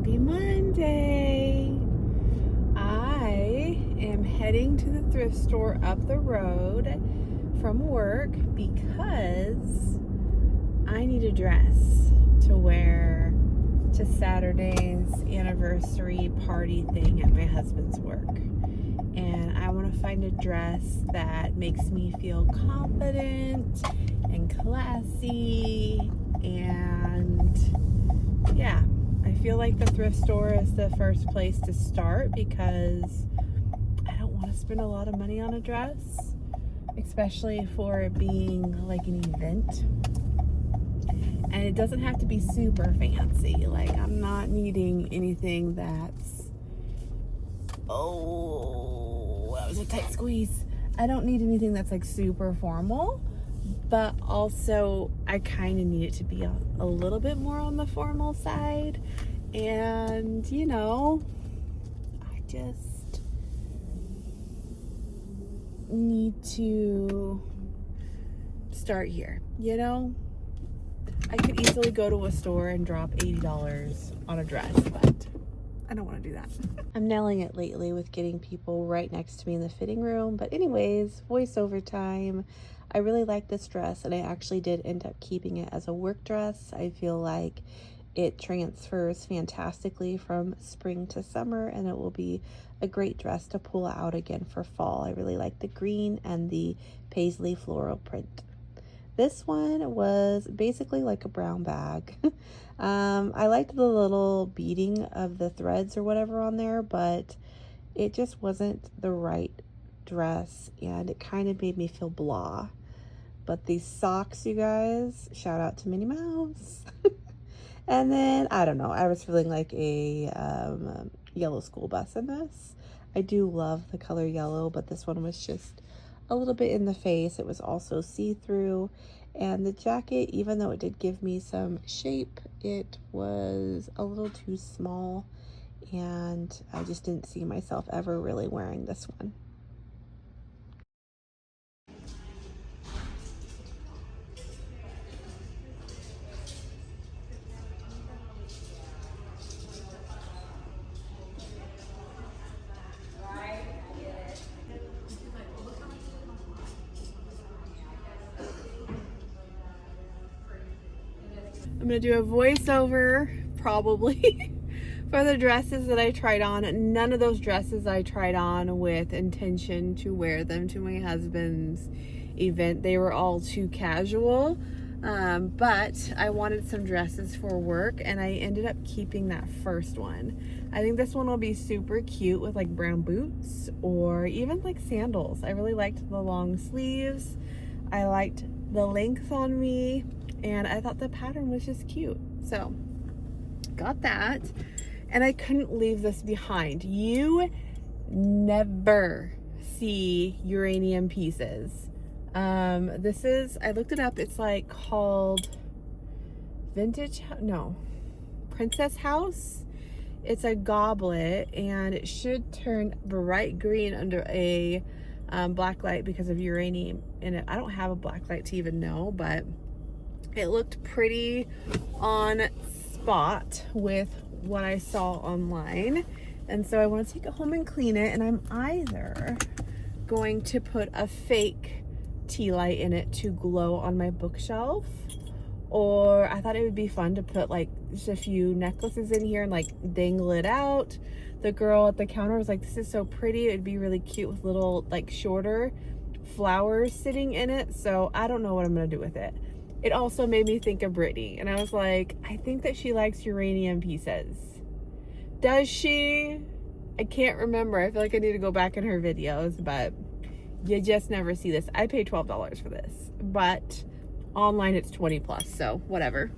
Happy Monday. I am heading to the thrift store up the road from work because I need a dress to wear to Saturday's anniversary party thing at my husband's work. And I want to find a dress that makes me feel confident and classy, and yeah, I feel like the thrift store is the first place to start because I don't want to spend a lot of money on a dress, especially for it being like an event. And it doesn't have to be super fancy. Like, I'm not needing anything that's, oh, that was a tight squeeze. I don't need anything that's like super formal, but also I kind of need it to be a little bit more on the formal side. And, you know, I just need to start here, you know? I could easily go to a store and drop $80 on a dress, but I don't want to do that. I'm nailing it lately with getting people right next to me in the fitting room. But anyways, voiceover time. I really like this dress, and I actually did end up keeping it as a work dress. I feel like it transfers fantastically from spring to summer, and it will be a great dress to pull out again for fall. I really like the green and the paisley floral print. This one was basically like a brown bag. I liked the little beading of the threads or whatever on there, but it just wasn't the right dress, and it kind of made me feel blah. But these socks, you guys, shout out to Minnie Mouse. And then, I don't know, I was feeling like a yellow school bus in this. I do love the color yellow, but this one was just a little bit in the face. It was also see-through, and the jacket, even though it did give me some shape, it was a little too small, and I just didn't see myself ever really wearing this one. I'm gonna do a voiceover probably for the dresses that I tried on. None of those dresses I tried on with intention to wear them to my husband's event. They were all too casual, but I wanted some dresses for work, and I ended up keeping that first one. I think this one will be super cute with like brown boots or even like sandals. I really liked the long sleeves. I liked the length on me, and I thought the pattern was just cute. So got that, and I couldn't leave this behind. You never see uranium pieces. This is, I looked it up, it's like called Princess House. It's a goblet, and it should turn bright green under a black light because of uranium in it. I don't have a black light to even know, but it looked pretty on spot with what I saw online. And so I want to take it home and clean it, and I'm either going to put a fake tea light in it to glow on my bookshelf, or I thought it would be fun to put like just a few necklaces in here and like dangle it out. The girl at the counter was like, this is so pretty, it'd be really cute with little like shorter flowers sitting in it. So I don't know what I'm gonna do with it. It also made me think of Brittany, and I was like, I think that she likes uranium pieces. Does she? I can't remember. I feel like I need to go back in her videos, but you just never see this. I paid $12 for this, but online it's 20 plus, so whatever.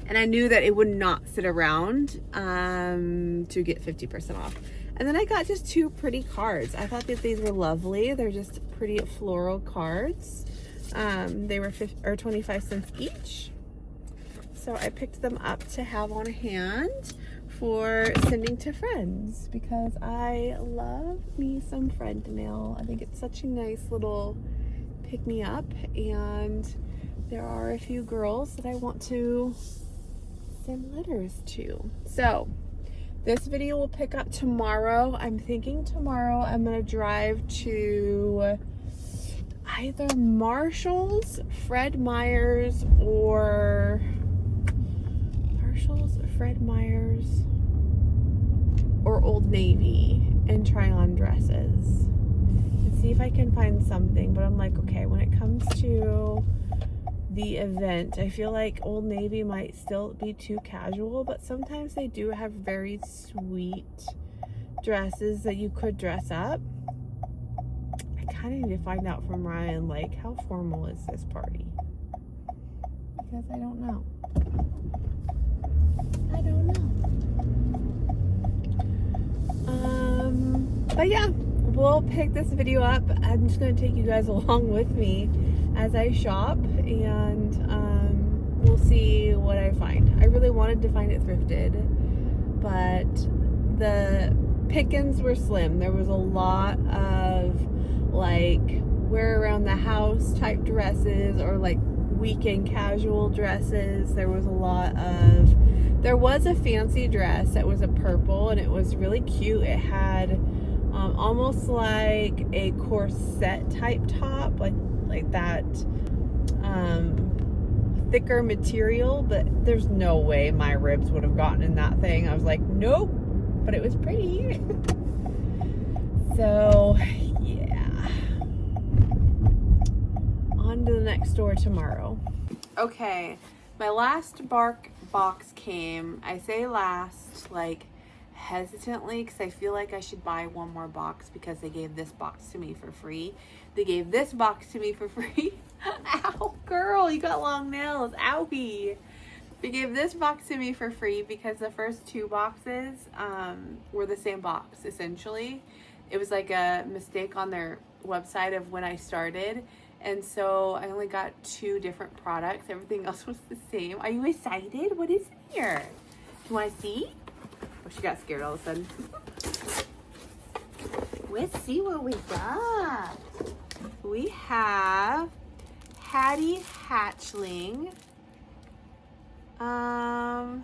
And I knew that it would not sit around to get 50% off. And then I got just two pretty cards. I thought that these were lovely. They're just pretty floral cards. They were 25 cents each. So I picked them up to have on hand for sending to friends, because I love me some friend mail. I think it's such a nice little pick me up, and there are a few girls that I want to and litters too. So this video will pick up tomorrow. I'm thinking tomorrow I'm gonna drive to either Marshall's, Fred Meyer's, or Old Navy and try on dresses and see if I can find something. But I'm like, okay, when it comes to the event, I feel like Old Navy might still be too casual, but sometimes they do have very sweet dresses that you could dress up. I kind of need to find out from Ryan, like, how formal is this party? Because I don't know. But yeah, we'll pick this video up. I'm just going to take you guys along with me as I shop, and we'll see what I find. I really wanted to find it thrifted, but the pickings were slim. There was a lot of like wear around the house type dresses, or like weekend casual dresses. There was a fancy dress that was a purple, and it was really cute. It had almost like a corset type top, like that thicker material, but there's no way my ribs would have gotten in that thing. I was like, nope, but it was pretty. So yeah, on to the next store tomorrow. Okay, my last bark box came. I say last like hesitantly because I feel like I should buy one more box because they gave this box to me for free. They gave this box to me for free. Ow, girl, you got long nails. Owie. They gave this box to me for free because the first two boxes were the same box, essentially. It was like a mistake on their website of when I started. And so I only got 2 different products. Everything else was the same. Are you excited? What is in here? Do you want to see? Oh, she got scared all of a sudden. Let's see what we got. We have Hattie Hatchling. Oh,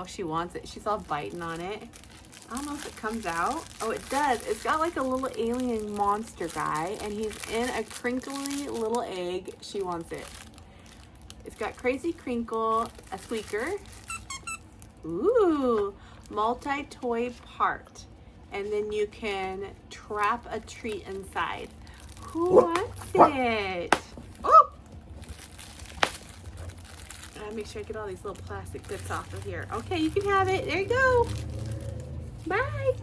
she wants it. She's all biting on it. I don't know if it comes out. Oh, it does. It's got like a little alien monster guy, and he's in a crinkly little egg. She wants it. It's got Crazy Crinkle, a squeaker. Ooh, multi-toy part. And then you can trap a treat inside. Who wants it? Oh! I gotta make sure I get all these little plastic bits off of here. Okay, you can have it. There you go. Bye.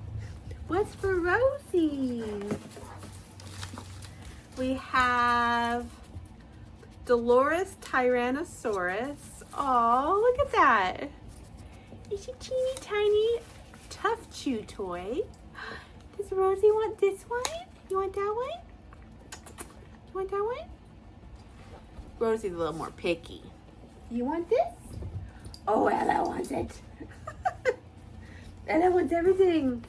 What's for Rosie? We have Dolores Tyrannosaurus. Oh, look at that. It's a teeny tiny tough chew toy. Does Rosie want this one? You want that one? You want that one? Rosie's a little more picky. You want this? Oh, Ella wants it. Ella wants everything.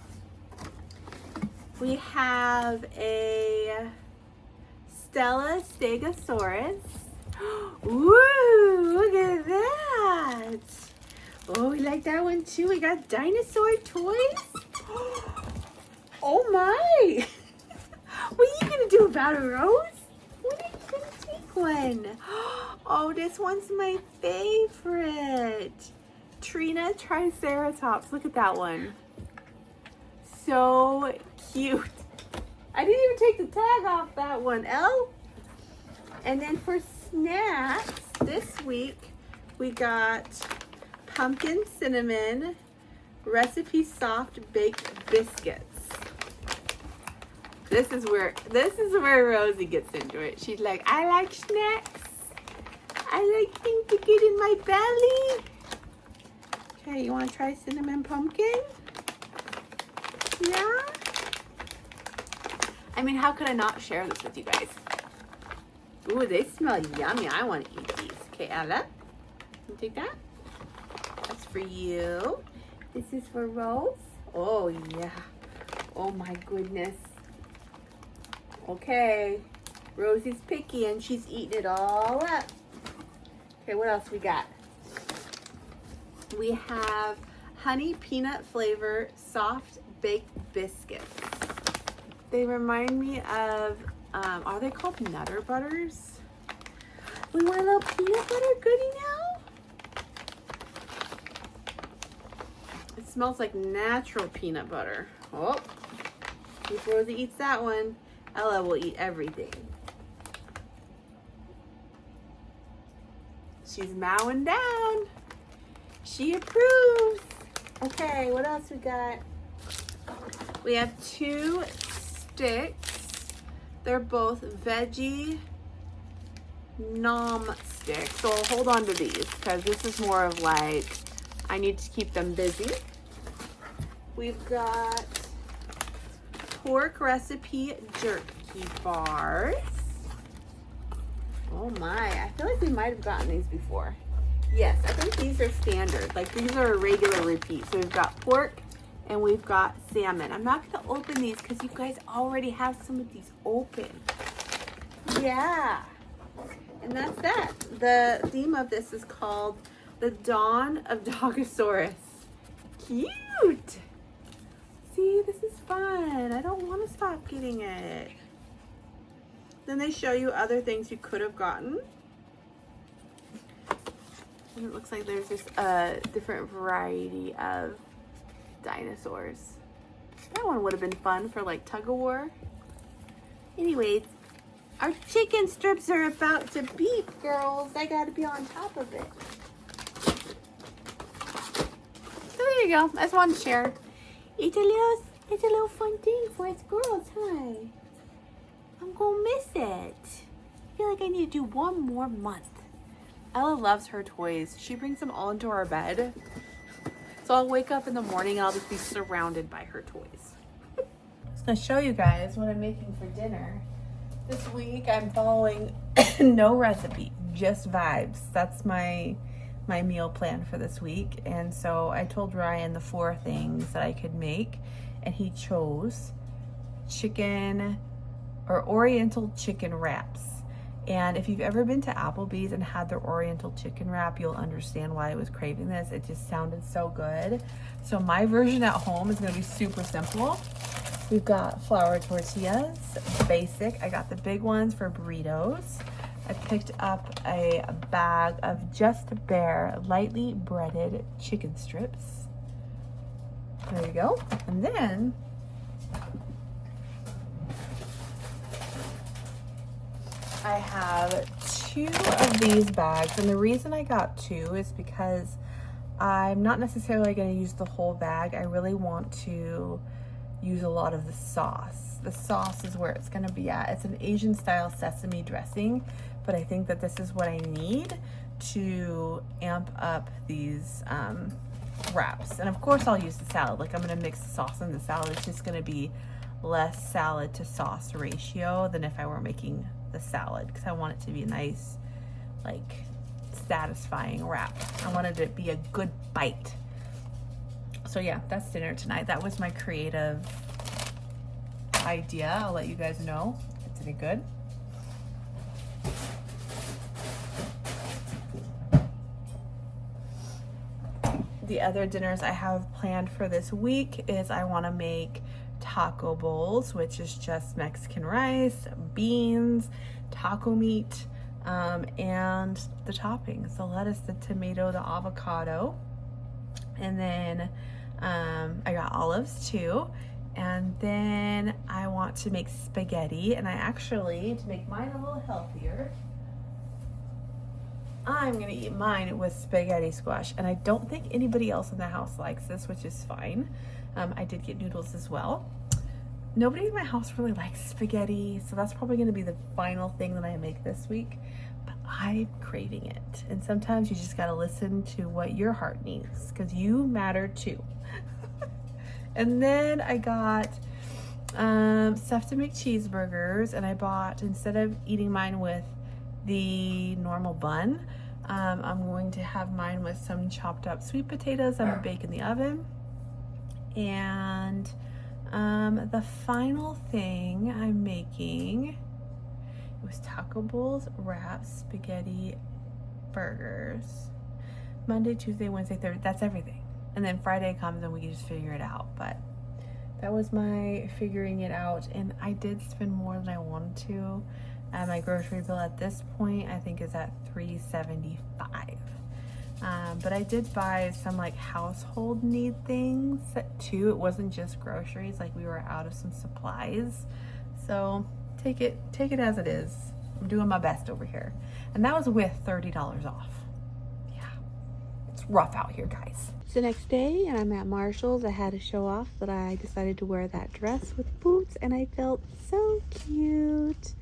We have a Stella Stegosaurus. Ooh, look at that. Oh, we like that one too. We got dinosaur toys. Oh my. What are you going to do about it, Rose? When are you going to take one? Oh, this one's my favorite. Trina Triceratops. Look at that one. So cute. I didn't even take the tag off that one, Elle. And then for snacks, this week we got pumpkin cinnamon recipe soft baked biscuits. This is where Rosie gets into it. She's like, I like snacks. I like things to get in my belly. Okay, you want to try cinnamon pumpkin? Yeah? I mean, how could I not share this with you guys? Ooh, they smell yummy. I want to eat these. Okay, Ella, you take that? That's for you. This is for Rose. Oh, yeah. Oh, my goodness. Okay. Rosie's picky, and she's eating it all up. Okay, what else we got? We have honey peanut flavor soft baked biscuits. They remind me of, are they called Nutter Butters? We want a little peanut butter goodie now? It smells like natural peanut butter. Oh, if Rosie eats that one, Ella will eat everything. She's mowing down. She approves. Okay, what else we got? We have 2 sticks. They're both veggie nom sticks. So I'll hold on to these because this is more of like, I need to keep them busy. We've got pork recipe jerky bars. Oh my, I feel like we might have gotten these before. Yes, I think these are standard. Like these are a regular repeat. So we've got pork and we've got salmon. I'm not gonna open these because you guys already have some of these open. Yeah, and that's that. The theme of this is called The Dawn of Dogosaurus. Cute. See, this is fun. I don't want to stop getting it. Then they show you other things you could have gotten. And it looks like there's just a different variety of dinosaurs. That one would have been fun for like tug of war. Anyways, our chicken strips are about to beep, girls. I gotta be on top of it. So there you go. I just wanted to share. It's a little fun thing for us girls, huh? I'm gonna miss it. I feel like I need to do one more month. Ella loves her toys. She brings them all into our bed. So I'll wake up in the morning and I'll just be surrounded by her toys. Just gonna show you guys what I'm making for dinner. This week I'm following no recipe, just vibes. That's my meal plan for this week. And so I told Ryan the 4 things that I could make, and he chose chicken or Oriental chicken wraps. And if you've ever been to Applebee's and had their Oriental chicken wrap, you'll understand why I was craving this. It just sounded so good. So my version at home is gonna be super simple. We've got flour tortillas, basic. I got the big ones for burritos. I picked up a bag of Just Bare lightly breaded chicken strips. There you go. And then I have 2 of these bags, and the reason I got 2 is because I'm not necessarily going to use the whole bag. I really want to use a lot of the sauce. The sauce is where it's going to be at. It's an Asian style sesame dressing, but I think that this is what I need to amp up these wraps. And of course I'll use the salad. Like I'm going to mix the sauce in the salad. It's just going to be less salad to sauce ratio than if I were making the salad, because I want it to be a nice, like, satisfying wrap. I wanted it to be a good bite. So yeah, that's dinner tonight. That was my creative idea. I'll let you guys know if it's any good. The other dinners I have planned for this week is I want to make taco bowls, which is just Mexican rice, beans, taco meat, and the toppings, the lettuce, the tomato, the avocado, and then I got olives too. And then I want to make spaghetti, and I actually, to make mine a little healthier, I'm gonna eat mine with spaghetti squash. And I don't think anybody else in the house likes this, which is fine. I did get noodles as well. Nobody in my house really likes spaghetti, so that's probably gonna be the final thing that I make this week, but I'm craving it. And sometimes you just gotta listen to what your heart needs, because you matter too. And then I got stuff to make cheeseburgers, and I bought, instead of eating mine with the normal bun, I'm going to have mine with some chopped up sweet potatoes I'm gonna bake in the oven. And the final thing I'm making, it was taco bowls, wraps, spaghetti, burgers. Monday, Tuesday, Wednesday, Thursday, that's everything. And then Friday comes and we can just figure it out. But that was my figuring it out, and I did spend more than I wanted to. My grocery bill at this point I think is at $3.75. But I did buy some like household need things too. It wasn't just groceries, like we were out of some supplies. So take it as it is. I'm doing my best over here. And that was with $30 off. Yeah, it's rough out here, guys. It's the next day and I'm at Marshall's. I had to show off that I decided to wear that dress with boots and I felt so cute.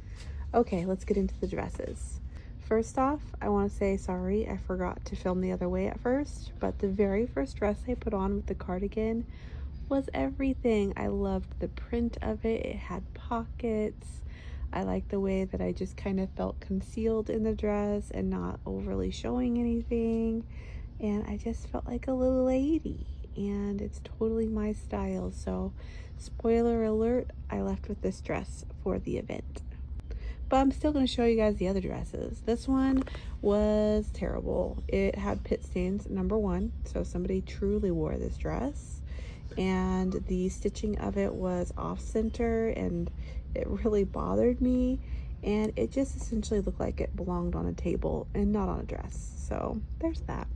Okay, let's get into the dresses. First off, I want to say sorry, I forgot to film the other way at first, but the very first dress I put on with the cardigan was everything. I loved the print of it. It had pockets. I liked the way that I just kind of felt concealed in the dress and not overly showing anything. And I just felt like a little lady, and it's totally my style. So spoiler alert, I left with this dress for the event. But I'm still going to show you guys the other dresses. This one was terrible. It had pit stains, number one. So somebody truly wore this dress. And the stitching of it was off center and it really bothered me. And it just essentially looked like it belonged on a table and not on a dress. So there's that.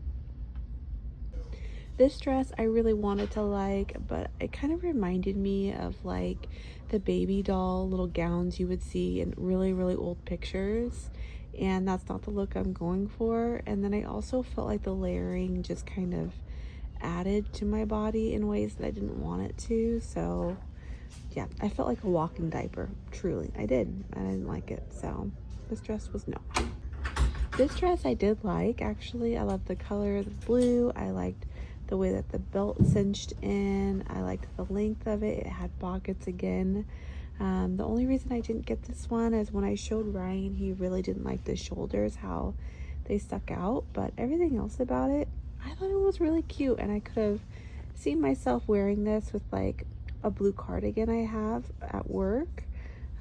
This dress I really wanted to like, but it kind of reminded me of like the baby doll little gowns you would see in really, really old pictures. And that's not the look I'm going for. And then I also felt like the layering just kind of added to my body in ways that I didn't want it to. So yeah, I felt like a walking diaper. Truly, I did. I didn't like it. So this dress was no. This dress I did like, actually. I loved the color, the blue. I liked the way that the belt cinched in. I liked the length of it. It had pockets again. The only reason I didn't get this one is when I showed Ryan, he really didn't like the shoulders, how they stuck out. But everything else about it, I thought it was really cute. And I could have seen myself wearing this with like a blue cardigan I have at work.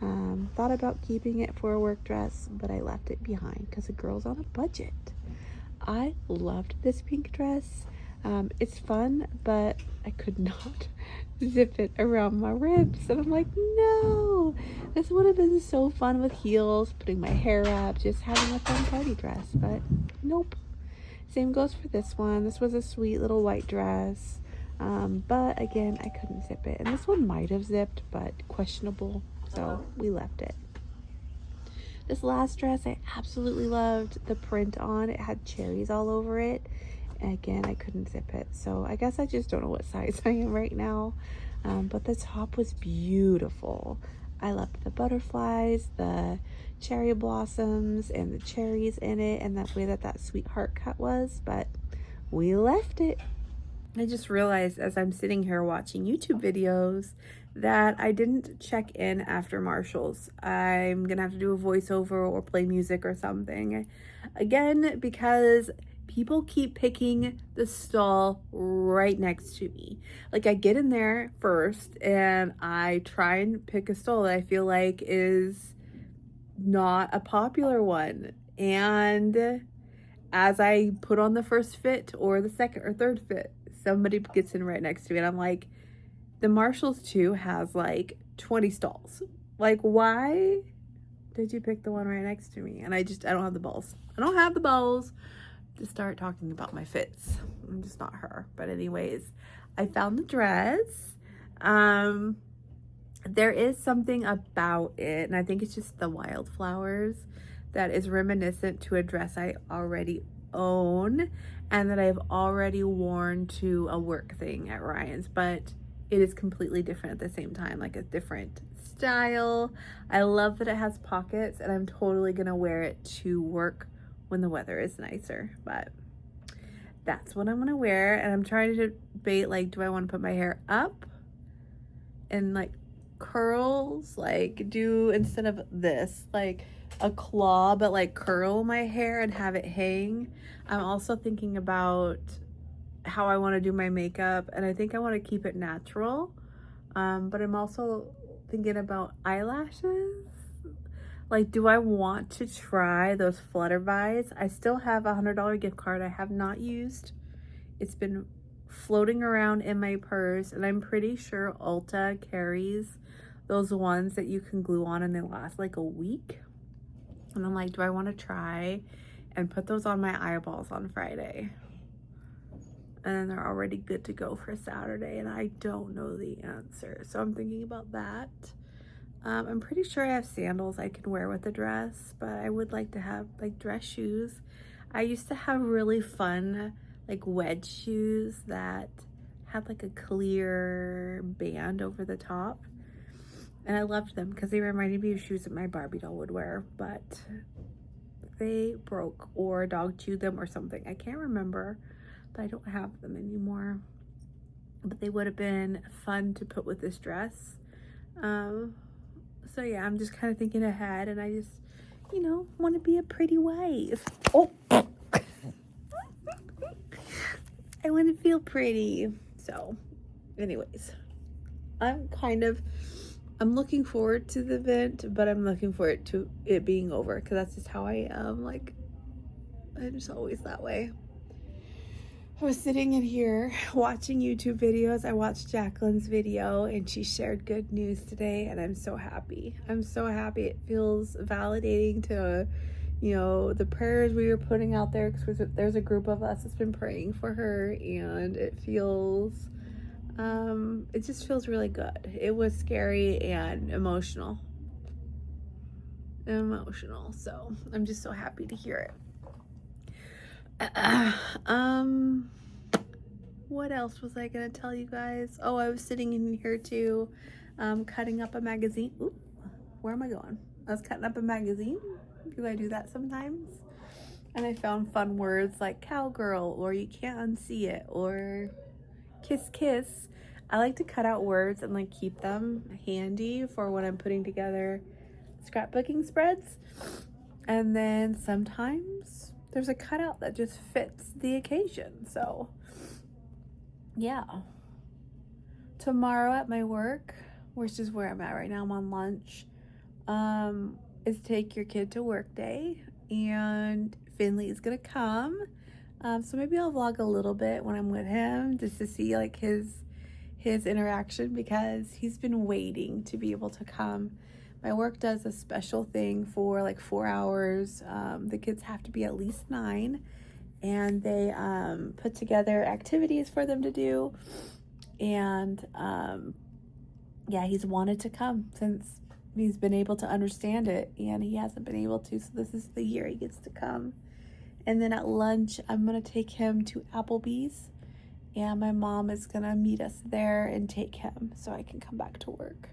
Thought about keeping it for a work dress, but I left it behind because a girl's on a budget. I loved this pink dress. It's fun, but I could not zip it around my ribs. And I'm like, no, this would have been so fun with heels, putting my hair up, just having a fun party dress, but nope. Same goes for this one. This was a sweet little white dress. But again, I couldn't zip it. And this one might have zipped, but questionable. So we left it. This last dress I absolutely loved the print on. It had cherries all over it. Again, I couldn't zip it, so I guess I just don't know what size I am right now. But the top was beautiful. I loved the butterflies, the cherry blossoms, and the cherries in it, and that way that sweetheart cut was, but we left it. I just realized as I'm sitting here watching YouTube videos that I didn't check in after Marshall's. I'm gonna have to do a voiceover or play music or something. Again, because people keep picking the stall right next to me. Like, I get in there first and I try and pick a stall that I feel like is not a popular one. And as I put on the first fit or the second or third fit, somebody gets in right next to me and I'm like, the Marshall's too has like 20 stalls. Like, why did you pick the one right next to me? And I don't have the balls. I don't have the balls to start talking about my fits. I'm just not her. But anyways, I found the dress. There is something about it, and I think it's just the wildflowers that is reminiscent to a dress I already own and that I've already worn to a work thing at Ryan's, but it is completely different at the same time, like a different style. I love that it has pockets, and I'm totally gonna wear it to work when the weather is nicer. But that's what I'm gonna wear, and I'm trying to debate, like, do I want to put my hair up and like curls, like do instead of this like a claw, but like curl my hair and have it hang. I'm also thinking about how I want to do my makeup, and I think I want to keep it natural, but I'm also thinking about eyelashes. Like, do I want to try those Flutterby's? I still have a $100 gift card I have not used. It's been floating around in my purse, and I'm pretty sure Ulta carries those ones that you can glue on and they last like a week. And I'm like, do I want to try and put those on my eyeballs on Friday? And then they're already good to go for Saturday, and I don't know the answer. So I'm thinking about that. I'm pretty sure I have sandals I can wear with the dress, but I would like to have like dress shoes. I used to have really fun like wedge shoes that had like a clear band over the top. And I loved them because they reminded me of shoes that my Barbie doll would wear, but they broke or a dog chewed them or something. I can't remember, but I don't have them anymore. But they would have been fun to put with this dress. So yeah, I'm just kind of thinking ahead, and I just, you know, want to be a pretty wife. Oh, I want to feel pretty. So anyways, I'm looking forward to the event, but I'm looking forward to it being over because that's just how I am. Like, I'm just always that way. I was sitting in here watching YouTube videos. I watched Jacqueline's video and she shared good news today, and I'm so happy. I'm so happy. It feels validating to, you know, the prayers we were putting out there, because there's a group of us that's been praying for her, and it feels, it just feels really good. It was scary and emotional. So I'm just so happy to hear it. What else was I gonna tell you guys? Oh, I was sitting in here too, cutting up a magazine. Ooh, where am I going? I was cutting up a magazine because I do that sometimes, and I found fun words like cowgirl, or you can't unsee it, or kiss kiss. I like to cut out words and like keep them handy for when I'm putting together scrapbooking spreads. And then sometimes there's a cutout that just fits the occasion. So yeah, tomorrow at my work, which is where I'm at right now, I'm on lunch, is take your kid to work day, and Finley is gonna come. So maybe I'll vlog a little bit when I'm with him, just to see like his interaction, because he's been waiting to be able to come. My work does a special thing for like 4 hours. The kids have to be at least 9, and they put together activities for them to do. And yeah, he's wanted to come since he's been able to understand it, and he hasn't been able to, so this is the year he gets to come. And then at lunch, I'm gonna take him to Applebee's, and my mom is gonna meet us there and take him so I can come back to work.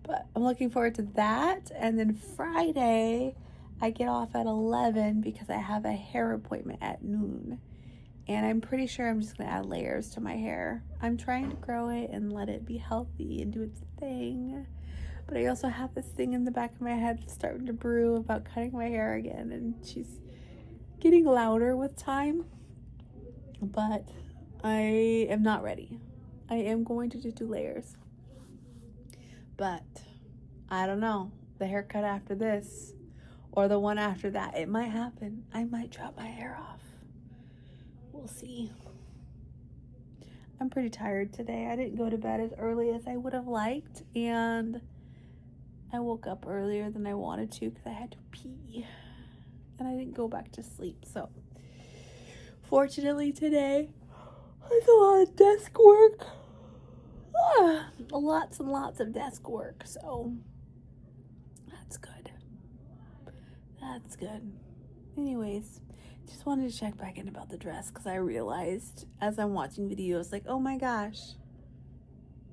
But I'm looking forward to that. And then Friday, I get off at 11 because I have a hair appointment at noon. And I'm pretty sure I'm just gonna add layers to my hair. I'm trying to grow it and let it be healthy and do its thing. But I also have this thing in the back of my head starting to brew about cutting my hair again, and she's getting louder with time. But I am not ready. I am going to just do layers. But I don't know, the haircut after this or the one after that, it might happen. I might chop my hair off. We'll see. I'm pretty tired today. I didn't go to bed as early as I would have liked, and I woke up earlier than I wanted to because I had to pee, and I didn't go back to sleep. So fortunately today, there's a lot of desk work. Lots and lots of desk work, so that's good. That's good. Anyways, just wanted to check back in about the dress, because I realized as I'm watching videos, like, oh my gosh,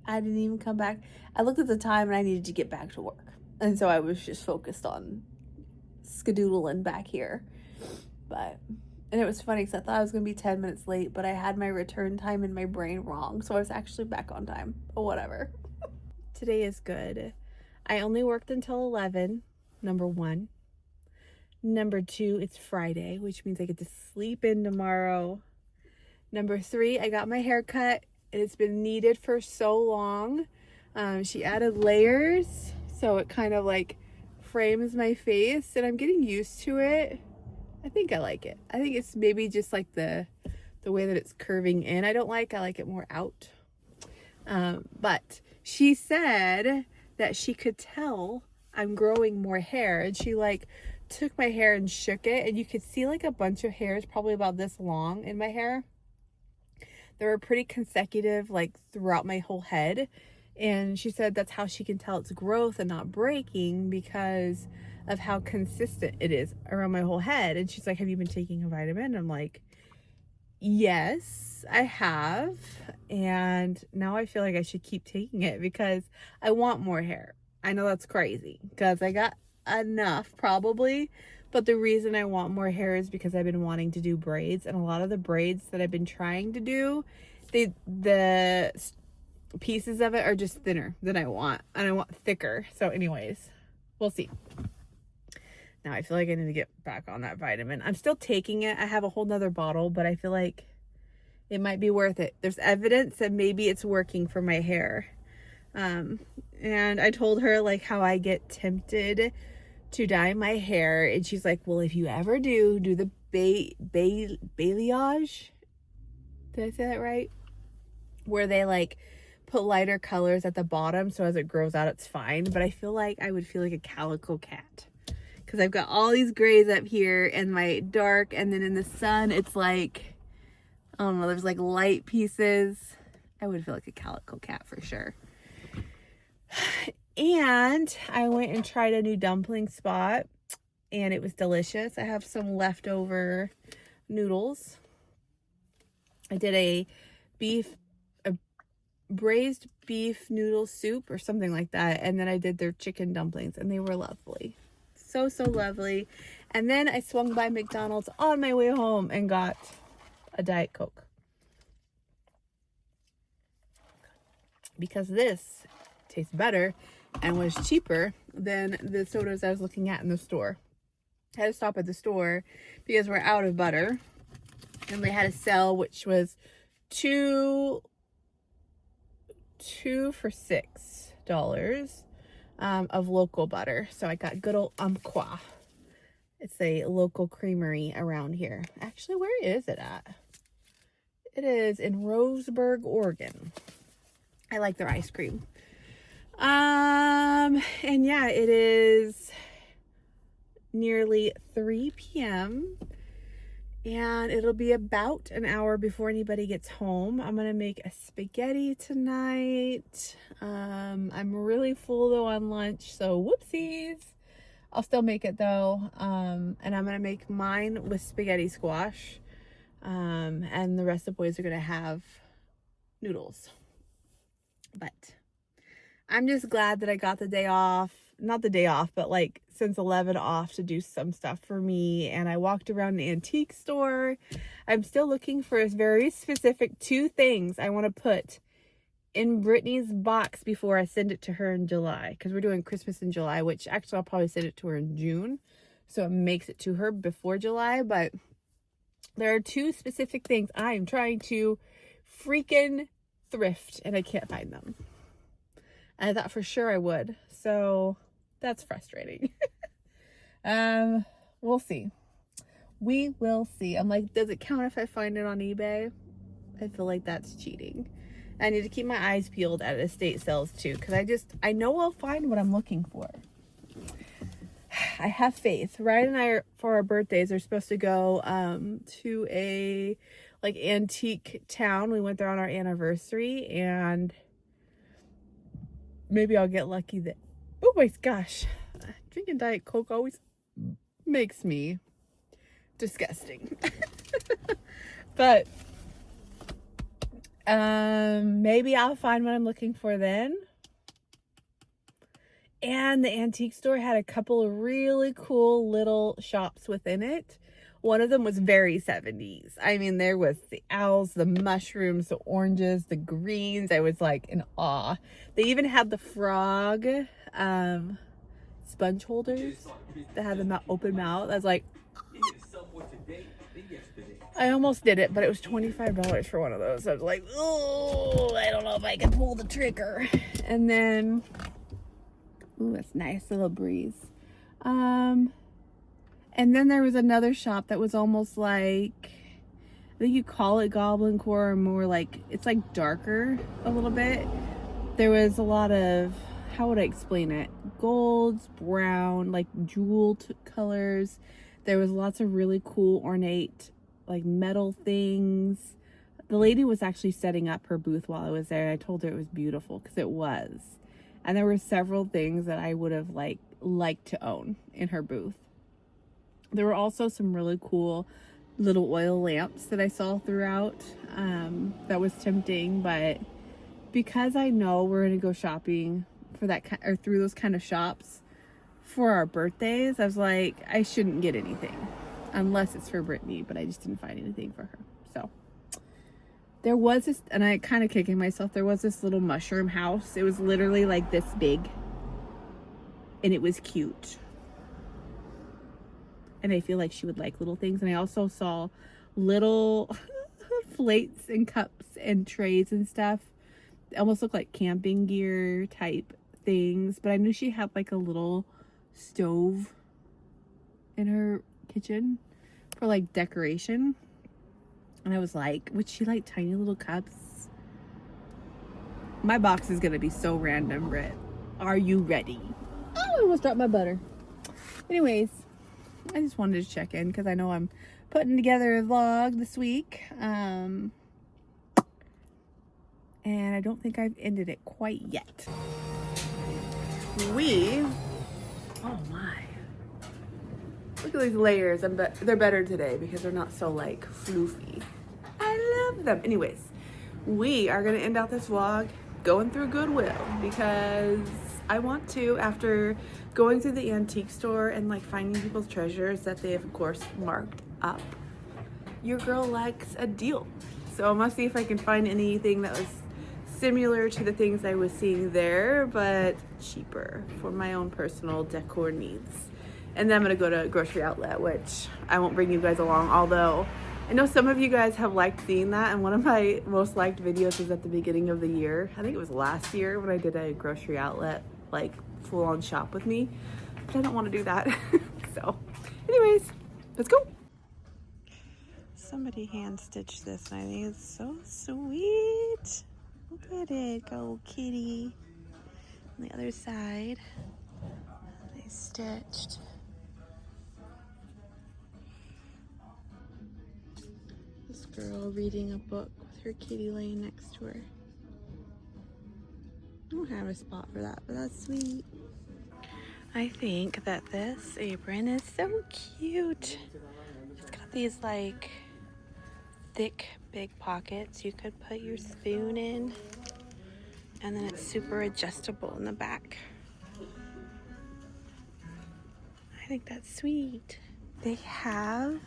I didn't even come back. I looked at the time and I needed to get back to work, and so I was just focused on skedoodling back here. And it was funny because I thought I was going to be 10 minutes late, but I had my return time in my brain wrong, so I was actually back on time. But whatever. Today is good. I only worked until 11, number 1. Number 2, it's Friday, which means I get to sleep in tomorrow. Number 3, I got my hair cut, and it's been needed for so long. She added layers, so it kind of like frames my face, and I'm getting used to it. I think I like it. I think it's maybe just like the way that it's curving in. I like it more out. But she said that she could tell I'm growing more hair, and she like took my hair and shook it, and you could see like a bunch of hairs probably about this long in my hair. They were pretty consecutive like throughout my whole head, and she said that's how she can tell it's growth and not breaking because of how consistent it is around my whole head. And she's like, have you been taking a vitamin? I'm like, yes, I have. And now I feel like I should keep taking it because I want more hair. I know that's crazy because I got enough probably, but the reason I want more hair is because I've been wanting to do braids, and a lot of the braids that I've been trying to do, the pieces of it are just thinner than I want, and I want thicker. So anyways, we'll see. Now I feel like I need to get back on that vitamin. I'm still taking it. I have a whole nother bottle, but I feel like it might be worth it. There's evidence that maybe it's working for my hair. And I told her like how I get tempted to dye my hair, and she's like, well, if you ever do the balayage, did I say that right? Where they like put lighter colors at the bottom so as it grows out it's fine. But I feel like I would feel like a calico cat because I've got all these grays up here and my dark, and then in the sun it's like, I don't know, there's like light pieces. I would feel like a calico cat for sure. And I went and tried a new dumpling spot, and it was delicious. I have some leftover noodles. I did a braised beef noodle soup or something like that, and then I did their chicken dumplings, and they were lovely. So lovely. And then I swung by McDonald's on my way home and got a Diet Coke, because this tastes better and was cheaper than the sodas I was looking at in the store. I had to stop at the store because we're out of butter, and they had a sale which was two for $6 of local butter. So I got good old Umpqua. It's a local creamery around here. Actually, where is it at? It is in Roseburg, Oregon. I like their ice cream. And yeah, it is nearly 3 p.m. and it'll be about an hour before anybody gets home. I'm gonna make a spaghetti tonight. I'm really full though on lunch, so whoopsies. I'll still make it though. And I'm gonna make mine with spaghetti squash. And the rest of the boys are gonna have noodles. But I'm just glad that I got the day off. Not the day off, but like since 11 off to do some stuff for me. And I walked around an antique store. I'm still looking for a very specific 2 things I want to put in Brittany's box before I send it to her in July. Because we're doing Christmas in July, which actually I'll probably send it to her in June. So it makes it to her before July. But there are 2 specific things I'm trying to freaking thrift, and I can't find them. I thought for sure I would, so that's frustrating. We'll see. We will see. I'm like, does it count if I find it on eBay? I feel like that's cheating. I need to keep my eyes peeled at estate sales too, because I know I'll find what I'm looking for. I have faith. Ryan and I, for our birthdays, are supposed to go to a like antique town. We went there on our anniversary, and maybe I'll get lucky that. Oh my gosh, drinking Diet Coke always makes me disgusting. But maybe I'll find what I'm looking for then. And the antique store had a couple of really cool little shops within it. One of them was very 70s. I mean, there was the owls, the mushrooms, the oranges, the greens. I was like in awe. They even had the frog sponge holders that had the open mouth. I was like, I almost did it, but it was $25 for one of those. I was like, oh, I don't know if I can pull the trigger. And then, ooh, that's nice, a little breeze. And then there was another shop that was almost like, I think you call it Goblin Core, or more like, it's like darker a little bit. There was a lot of, how would I explain it? Golds, brown, like jeweled colors. There was lots of really cool ornate, like metal things. The lady was actually setting up her booth while I was there. I told her it was beautiful, because it was. And there were several things that I would have liked to own in her booth. There were also some really cool little oil lamps that I saw throughout. That was tempting, but because I know we're gonna go shopping for that or through those kind of shops for our birthdays, I was like, I shouldn't get anything unless it's for Brittany, but I just didn't find anything for her. So there was this, and I kind of kicking myself, there was this little mushroom house. It was literally like this big, and it was cute. And I feel like she would like little things. And I also saw little plates and cups and trays and stuff. It almost looked like camping gear type things. But I knew she had like a little stove in her kitchen for like decoration. And I was like, would she like tiny little cups? My box is going to be so random, Britt. Are you ready? Oh, I almost dropped my butter. Anyways, I just wanted to check in because I know I'm putting together a vlog this week. And I don't think I've ended it quite yet. Oh my. Look at these layers. They're better today because they're not so like floofy. I love them. Anyways, we are going to end out this vlog going through Goodwill because I want to, after going through the antique store and like finding people's treasures that they have of course marked up, your girl likes a deal. So I'm gonna see if I can find anything that was similar to the things I was seeing there, but cheaper for my own personal decor needs. And then I'm gonna go to a grocery outlet, which I won't bring you guys along, although I know some of you guys have liked seeing that, and one of my most liked videos was at the beginning of the year. I think it was last year when I did a grocery outlet, like full-on shop with me, but I don't want to do that. So anyways, let's go. Somebody hand stitched this and I think it's so sweet. Look at it go, kitty. On the other side they stitched this girl reading a book with her kitty laying next to her. I don't have a spot for that, but that's sweet. I think that this apron is so cute. It's got these like thick, big pockets you could put your spoon in. And then it's super adjustable in the back. I think that's sweet. They have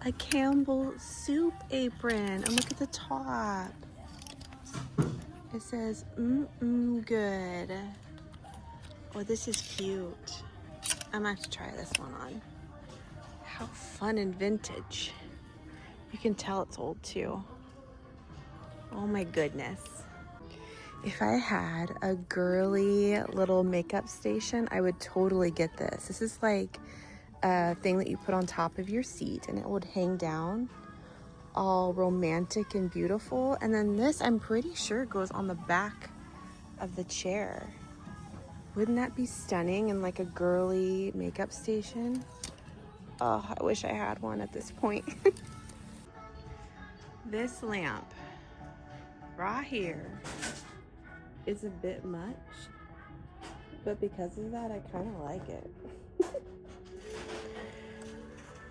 a Campbell soup apron. And look at the top. It says, good. Oh, this is cute. I'm gonna have to try this one on. How fun and vintage. You can tell it's old too. Oh my goodness. If I had a girly little makeup station, I would totally get this. This is like a thing that you put on top of your seat and it would hang down, all romantic and beautiful. And then this, I'm pretty sure, goes on the back of the chair. Wouldn't that be stunning in like a girly makeup station? Oh, I wish I had one at this point. This lamp right here is a bit much, but because of that, I kind of like it.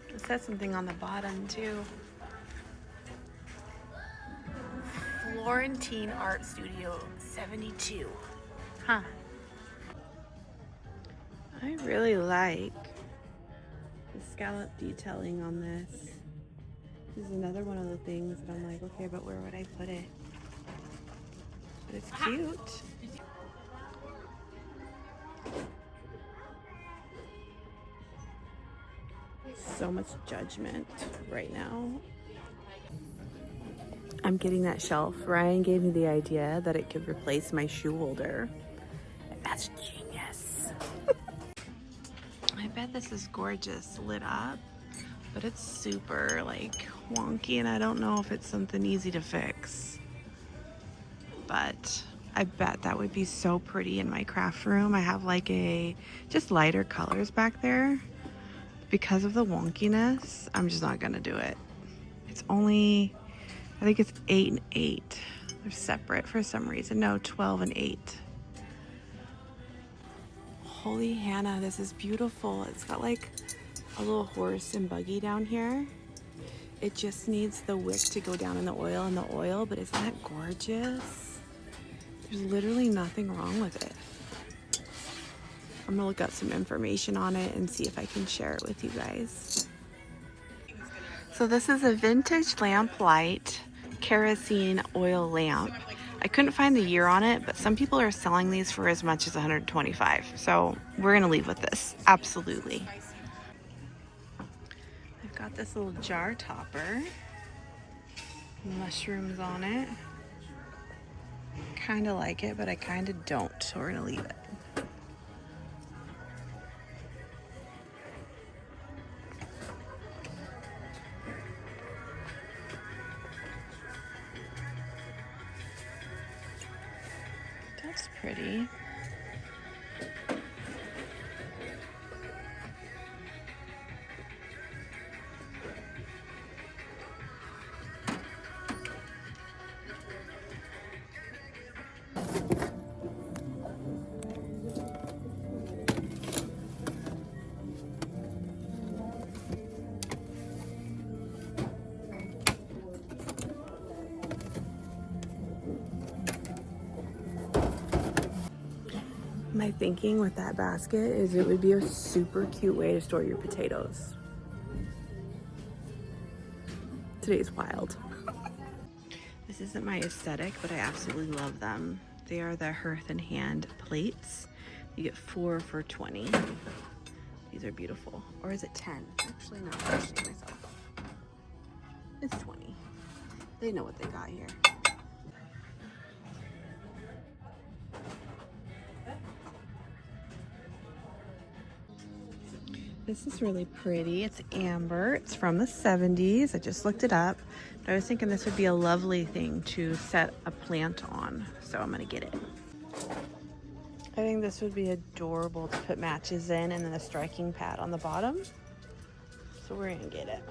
It says something on the bottom too. Florentine Art Studio 72. Huh. I really like the scallop detailing on this. This is another one of the things that I'm like, okay, but where would I put it? But it's cute. So much judgment right now. I'm getting that shelf. Ryan gave me the idea that it could replace my shoe holder. That's genius. I bet this is gorgeous lit up, but it's super like wonky and I don't know if it's something easy to fix. But I bet that would be so pretty in my craft room. I have like just lighter colors back there. Because of the wonkiness, I'm just not gonna do it. It's only, I think it's 8 and 8. They're separate for some reason. No, 12 and 8. Holy Hannah, this is beautiful. It's got like a little horse and buggy down here. It just needs the wick to go down in the oil, but isn't that gorgeous? There's literally nothing wrong with it. I'm gonna look up some information on it and see if I can share it with you guys. So this is a vintage lamp light kerosene oil lamp. I couldn't find the year on it, but some people are selling these for as much as $125. So we're gonna leave with this, absolutely. I've got this little jar topper, mushrooms on it. Kind of like it, but I kind of don't, so we're gonna leave it. That's pretty. My thinking with that basket is it would be a super cute way to store your potatoes. Today's wild. This isn't my aesthetic, but I absolutely love them. They are the Hearth and Hand plates. You get 4 for $20. These are beautiful. Or is it 10? Actually, no, I'm questioning myself. It's 20. They know what they got here. This is really pretty. It's amber. It's from the 70s. I just looked it up. But I was thinking this would be a lovely thing to set a plant on. So I'm gonna get it. I think this would be adorable to put matches in and then a striking pad on the bottom. So we're gonna get it.